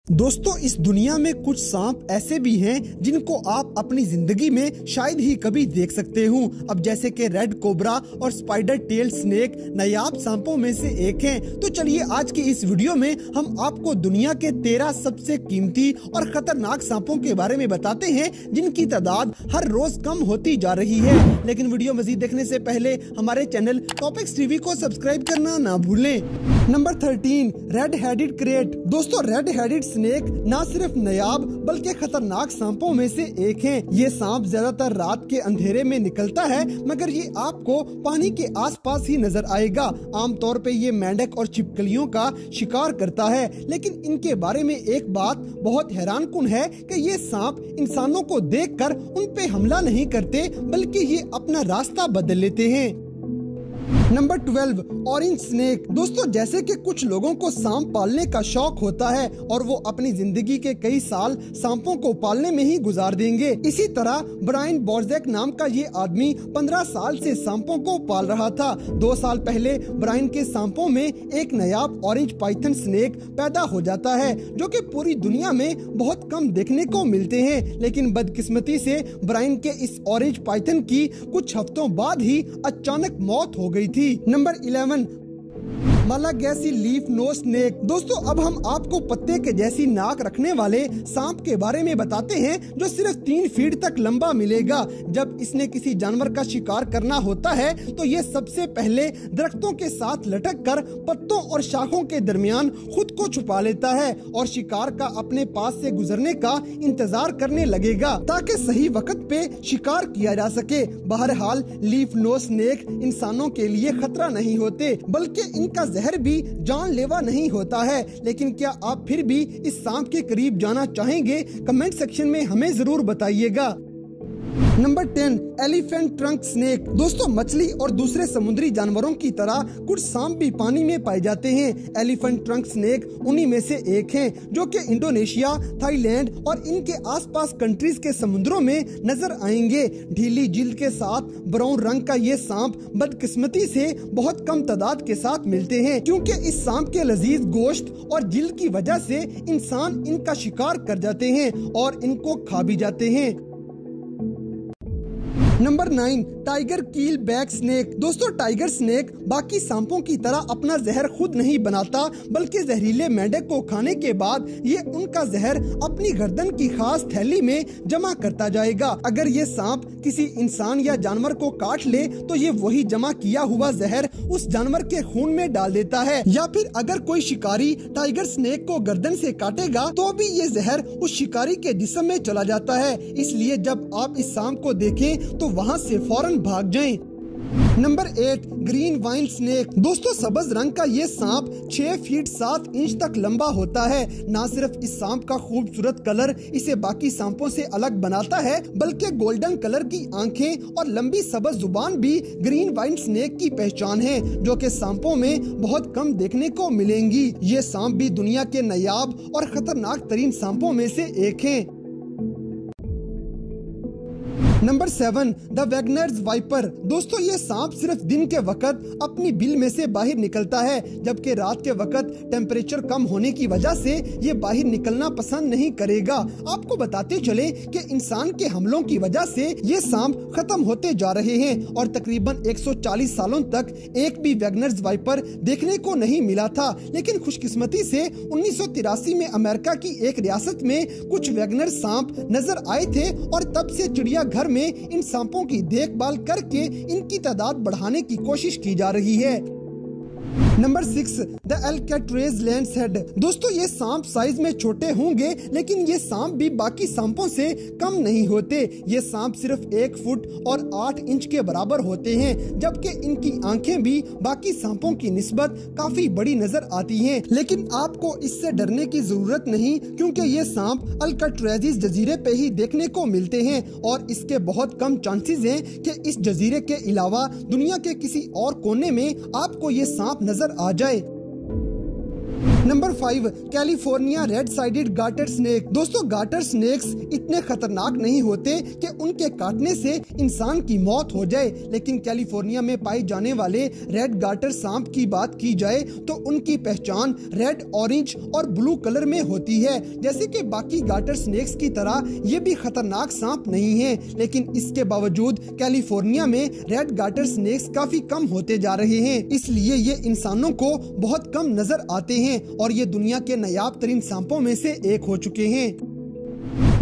दोस्तों, इस दुनिया में कुछ सांप ऐसे भी हैं जिनको आप अपनी जिंदगी में शायद ही कभी देख सकते हो। अब जैसे कि रेड कोबरा और स्पाइडर टेल स्नेक नायाब सांपों में से एक हैं। तो चलिए आज की इस वीडियो में हम आपको दुनिया के 13 सबसे कीमती और खतरनाक सांपों के बारे में बताते हैं जिनकी तादाद हर रोज कम होती जा रही है। लेकिन वीडियो मजीद देखने से पहले हमारे चैनल टॉपिक्स टीवी को सब्सक्राइब करना ना भूलें। Number 13, red headed crate. दोस्तों, रेड हेडेड स्नेक न सिर्फ नायाब बल्कि खतरनाक सांपों में से एक है। ये सांप ज्यादातर रात के अंधेरे में निकलता है, मगर ये आपको पानी के आसपास ही नजर आएगा। आमतौर पे ये मेंढक और छिपकलियों का शिकार करता है, लेकिन इनके बारे में एक बात बहुत हैरानकुन है कि ये सांप इंसानों को देखकर उन पे हमला नहीं करते, बल्कि ये अपना रास्ता बदल लेते हैं। Number 12, orange snake. दोस्तों, जैसे कि कुछ लोगों को सांप पालने का शौक होता है और वो अपनी जिंदगी के कई साल सांपों को पालने में ही गुजार देंगे, इसी तरह ब्रायन बोर्जेक नाम का ये आदमी 15 साल से सांपों को पाल रहा था। 2 साल पहले ब्रायन के सांपों में एक नायाब ऑरेंज पाइथन स्नेक पैदा हो जाता है, जो कि पूरी दुनिया में बहुत कम देखने को मिलते हैं। लेकिन बदकिस्मती से ब्रायन के इस ऑरेंज पाइथन की कुछ हफ्तों बाद ही अचानक मौत हो गई थी। Number 11, Malagasy leaf nose snake. दोस्तों, अब हम आपको पत्ते के जैसी नाक रखने वाले सांप के बारे में बताते हैं जो सिर्फ 3 फीट तक लंबा मिलेगा। जब इसने किसी जानवर का शिकार करना होता है तो ये सबसे पहले दरख्तों के साथ लटक कर पत्तों और शाखों के दरमियान खुद को छुपा लेता है और शिकार का अपने पास से गुजरने का इंतजार करने लगेगा ताकि सही वक्त पे शिकार किया जा सके। बहरहाल लीफ नोज स्नेक इंसानों के लिए खतरा नहीं होते, बल्कि इनका जहर भी जानलेवा नहीं होता है। लेकिन क्या आप फिर भी इस सांप के करीब जाना चाहेंगे? कमेंट सेक्शन में हमें जरूर बताइएगा। Number 10, elephant trunk snake. दोस्तों, मछली और दूसरे समुद्री जानवरों की तरह कुछ सांप भी पानी में पाए जाते हैं। एलिफेंट ट्रंक स्नेक उन्हीं में से एक हैं, जो कि इंडोनेशिया, थाईलैंड और इनके आसपास कंट्रीज के समुद्रों में नजर आएंगे। ढीली जिल्द के साथ ब्राउन रंग का ये सांप बदकिस्मती से बहुत कम तादाद के साथ मिलते हैं, क्योंकि इस सांप के लजीज गोश्त और जिल्द की वजह से इंसान इनका शिकार कर जाते हैं और इनको खा भी जाते हैं। नंबर 9, टाइगर कील बैक स्नेक। दोस्तों, टाइगर स्नेक बाकी सांपों की तरह अपना जहर खुद नहीं बनाता, बल्कि जहरीले मेंढक को खाने के बाद ये उनका जहर अपनी गर्दन की खास थैली में जमा करता जाएगा। अगर ये सांप किसी इंसान या जानवर को काट ले तो ये वही जमा किया हुआ जहर उस जानवर के खून में डाल देता है, या फिर अगर कोई शिकारी टाइगर स्नेक को गर्दन से काटेगा तो भी ये जहर उस शिकारी के जिस्म में चला जाता है। इसलिए जब आप इस सांप को देखें तो वहाँ से फौरन भाग जाएं। Number 8, green wine snake. दोस्तों, सबज रंग का ये सांप 6 फीट 7 इंच तक लंबा होता है। न सिर्फ इस सांप का खूबसूरत कलर इसे बाकी सांपों से अलग बनाता है, बल्कि गोल्डन कलर की आंखें और लंबी सबज जुबान भी ग्रीन वाइन स्नेक की पहचान है, जो कि सांपों में बहुत कम देखने को मिलेंगी। ये सांप भी दुनिया के नायाब और खतरनाक तरीन सांपों में से एक है। Number 7, the Wagner's viper. दोस्तों, ये सांप सिर्फ दिन के वक्त अपनी बिल में से बाहर निकलता है, जबकि रात के वक्त टेम्परेचर कम होने की वजह से ये बाहर निकलना पसंद नहीं करेगा। आपको बताते चले कि इंसान के हमलों की वजह से ये सांप खत्म होते जा रहे हैं और तकरीबन 140 सालों तक एक भी वैगनर्स वाइपर देखने को नहीं मिला था। लेकिन खुशकिस्मती से 1983 में अमेरिका की एक रियासत में कुछ वैगनर सांप नजर आए थे और तब से चिड़ियाघर में इन सांपों की देखभाल करके इनकी तादाद बढ़ाने की कोशिश की जा रही है। Number 6, the Alcatraz lancehead. दोस्तों, ये सांप साइज में छोटे होंगे, लेकिन ये सांप भी बाकी सांपों से कम नहीं होते। ये सांप सिर्फ 1 फुट और 8 इंच के बराबर होते हैं, जबकि इनकी आंखें भी बाकी सांपों की निस्बत काफी बड़ी नजर आती हैं। लेकिन आपको इससे डरने की जरूरत नहीं, क्योंकि ये सांप अल्काट्रेजिस जजीरे पे ही देखने को मिलते हैं और इसके बहुत कम चांसेस हैं कि इस जजीरे के अलावा दुनिया के किसी और कोने में आपको ये सांप नजर आ जाए। Number 5, California red sided garter snake. दोस्तों गार्टर स्नेक्स इतने खतरनाक नहीं होते कि उनके काटने से इंसान की मौत हो जाए, लेकिन कैलिफोर्निया में पाए जाने वाले रेड गार्टर सांप की बात की जाए तो उनकी पहचान रेड, ऑरेंज और ब्लू कलर में होती है। जैसे कि बाकी गार्टर स्नेक्स की तरह ये भी खतरनाक सांप नहीं है, लेकिन इसके बावजूद कैलिफोर्निया में रेड गार्टर स्नेक्स काफी कम होते जा रहे हैं, इसलिए ये इंसानों को बहुत कम नजर आते हैं और ये दुनिया के नायाब तरीन सांपों में से एक हो चुके हैं।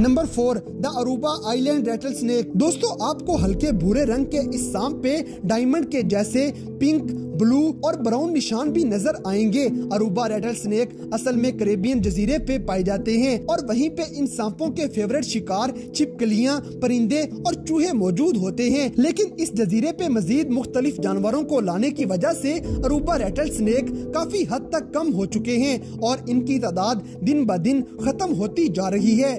Number 4, the Aruba Island rattlesnake. दोस्तों आपको हल्के भूरे रंग के इस सांप पे डायमंड के जैसे पिंक, ब्लू और ब्राउन निशान भी नजर आएंगे। अरूबा रैटल स्नेक असल में कैरेबियन जजीरे पे पाए जाते हैं और वहीं पे इन सांपों के फेवरेट शिकार छिपकलियां, परिंदे और चूहे मौजूद होते हैं, लेकिन इस जजीरे पे मजीद मुख्तलिफ जानवरों को लाने की वजह से अरूबा रैटल स्नेक काफी हद तक कम हो चुके हैं और इनकी तादाद दिन ब दिन खत्म होती जा रही है।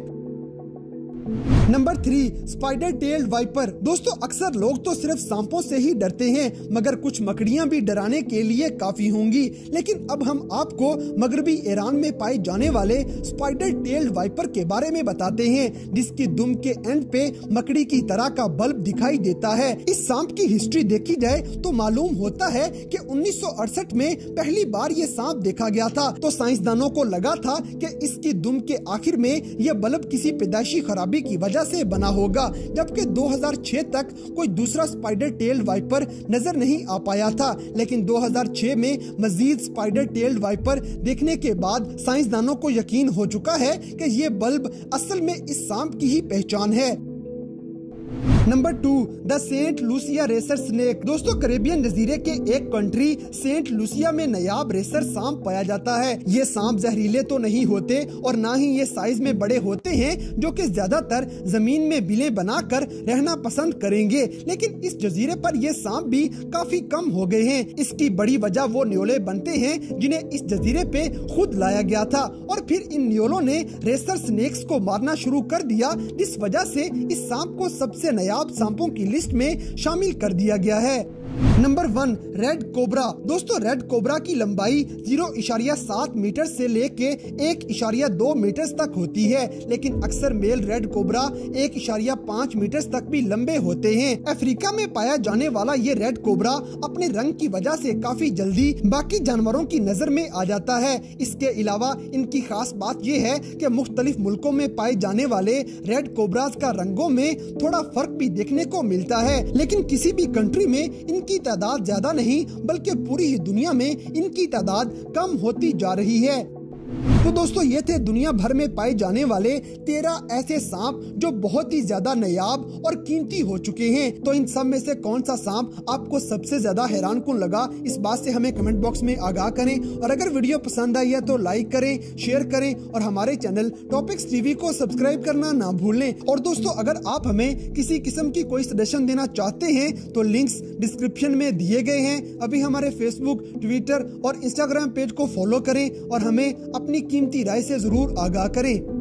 Number 3, spider tailed viper. दोस्तों अक्सर लोग तो सिर्फ सांपों से ही डरते हैं, मगर कुछ मकड़ियां भी डराने के लिए काफी होंगी, लेकिन अब हम आपको मगरबी ईरान में पाए जाने वाले स्पाइडर टेल्ड वाइपर के बारे में बताते हैं, जिसकी दुम के एंड पे मकड़ी की तरह का बल्ब दिखाई देता है। इस सांप की हिस्ट्री देखी जाए तो मालूम होता है कि 1968 में पहली बार ये सांप देखा गया था, तो साइंसदानों को लगा था कि इसकी दुम के आखिर में यह बल्ब किसी पैदाइशी खराबी की वजह से बना होगा, जबकि 2006 तक कोई दूसरा स्पाइडर टेल्ड वाइपर नजर नहीं आ पाया था, लेकिन 2006 में मजीद स्पाइडर टेल्ड वाइपर देखने के बाद साइंसदानों को यकीन हो चुका है कि ये बल्ब असल में इस सांप की ही पहचान है। Number 2, the Saint Lucia racer snake. दोस्तों कैरेबियन जजीरे के एक कंट्री सेंट लूसिया में नायाब रेसर सांप पाया जाता है। ये सांप जहरीले तो नहीं होते और ना ही ये साइज में बड़े होते हैं, जो कि ज्यादातर जमीन में बिलें बनाकर रहना पसंद करेंगे, लेकिन इस जजीरे पर ये सांप भी काफी कम हो गए हैं। इसकी बड़ी वजह वो न्योले बनते हैं जिन्हें इस जजीरे पे खुद लाया गया था और फिर इन न्योलों ने रेसर स्नेक्स को मारना शुरू कर दिया, जिस वजह से इस सांप को सबसे नायाब सांपों की लिस्ट में शामिल कर दिया गया है। Number 1, red cobra. दोस्तों रेड कोबरा की लंबाई 0.7 मीटर से लेके 1.2 मीटर तक होती है, लेकिन अक्सर मेल रेड कोबरा 1.5 मीटर तक भी लंबे होते हैं। अफ्रीका में पाया जाने वाला ये रेड कोबरा अपने रंग की वजह से काफी जल्दी बाकी जानवरों की नजर में आ जाता है। इसके अलावा इनकी खास बात ये है कि मुख्तलिफ मुल्कों में पाए जाने वाले रेड कोबराज का रंगों में थोड़ा फर्क भी देखने को मिलता है, लेकिन किसी भी कंट्री में इनकी तादाद ज्यादा नहीं बल्कि पूरी ही दुनिया में इनकी तादाद कम होती जा रही है। तो दोस्तों ये थे दुनिया भर में पाए जाने वाले 13 ऐसे सांप जो बहुत ही ज्यादा नायाब और कीमती हो चुके हैं। तो इन सब में से कौन सा सांप आपको सबसे ज्यादा हैरानकुन लगा, इस बात से हमें कमेंट बॉक्स में आगाह करें, और अगर वीडियो पसंद आई है तो लाइक करें, शेयर करें और हमारे चैनल टॉपिक्स टीवी को सब्सक्राइब करना ना भूलें। और दोस्तों अगर आप हमें किसी किस्म की कोई सजेशन देना चाहते हैं तो लिंक्स डिस्क्रिप्शन में दिए गए हैं। अभी हमारे फेसबुक, ट्विटर और इंस्टाग्राम पेज को फॉलो करें और हमें अपनी कीमती राय से जरूर आगाह करें।